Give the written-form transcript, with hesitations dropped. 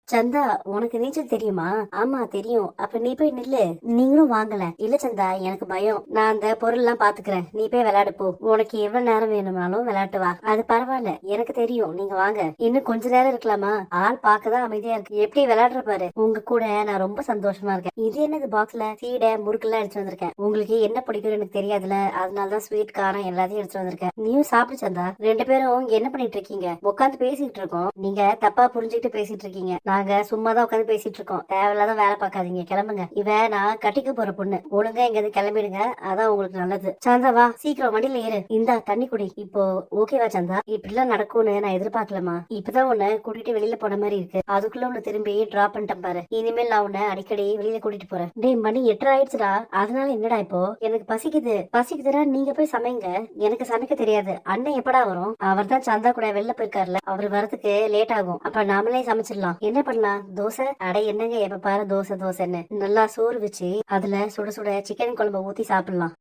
சந்தா, உனக்கு நீச்சல் தெரியுமா? ஆமா தெரியும். அப்ப நீ போய் நில்லு. நீங்களும் வாங்கல. இல்ல சந்தா, எனக்கு பயம். நான் அந்த பொருள் எல்லாம் பாத்துக்கிறேன். நீ போய் விளையாடு போ. உனக்கு எவ்வளவு நேரம் வேணும்னாலும் விளையாட்டு வா. அது பரவாயில்ல, எனக்கு தெரியும். நீங்க வாங்க. இன்னும் கொஞ்ச நேரம் இருக்கலாமா? ஆள் பாக்கதான் அமைதியா இருக்கு. எப்படி விளையாடுற பாரு. உங்க கூட நான் ரொம்ப சந்தோஷமா இருக்கேன். இது என்னது பாக்ஸ்ல சீடை முறுக்கு எல்லாம் எடுத்து வந்திருக்கேன். உங்களுக்கு என்ன பிடிக்கும் எனக்கு தெரியாதுல, அதனாலதான் ஸ்வீட் காரம் எல்லாத்தையும் எடுத்து வந்திருக்கேன். நீயும் சாப்பிடு சந்தா. ரெண்டு பேரும் என்ன பண்ணிட்டு இருக்கீங்க? உட்காந்து பேசிட்டு இருக்கோம். நீங்க தப்பா புரிஞ்சுக்கிட்டு பேசிட்டு இருக்கீங்க. நாங்க சும்மா தான் உட்காந்து பேசிட்டு இருக்கோம். தேவையில்லாத வேலை பார்க்காதீங்க, கிளம்புங்க. இவ நான் கட்டிக்க போற பொண்ணு. ஒழுங்கா எங்க கிளம்பிடுங்க, அதான் உங்களுக்கு நல்லது. சந்தா வா, சீக்கிரம் வண்டியில ஏறு. இந்தா தண்ணி குடி. இப்போ ஓகேவா சந்தா? இப்படிலாம் நடக்கும்னு நான் எதிர்பார்க்கலமா. இப்பதான் உன்னை கூட்டிட்டு வெளியில போன மாதிரி இருக்கு. அதுக்குள்ள உன்னை திரும்பி டிராப் பண்ணிட்டேன் பாரு. இனிமேல் நான் உன்னை அடிக்கடி வெளியில கூட்டிட்டு போறேன். டேய், மணி 8 ஆயிடுச்சுடா. அதனால என்னடா இப்போ? எனக்கு பசிக்குதுடா. நீங்க போய் சமைங்க. எனக்கு சமைக்க தெரியாது. அண்ணன் எப்படா வரும்? அவர் தான் சந்தா கூட வெளில போயிருக்காருல. அவர் வரதுக்கு லேட் ஆகும். அப்ப நாமளே சமைச்சிடலாம். என்ன பண்ணலாம்? தோசை? அடை என்னங்க எப்ப பாரு தோசை தோசைன்னு. நல்லா சோறு வச்சு அதுல சுட சுட சிக்கன் குழம்பு ஊத்தி சாப்பிடலாம்.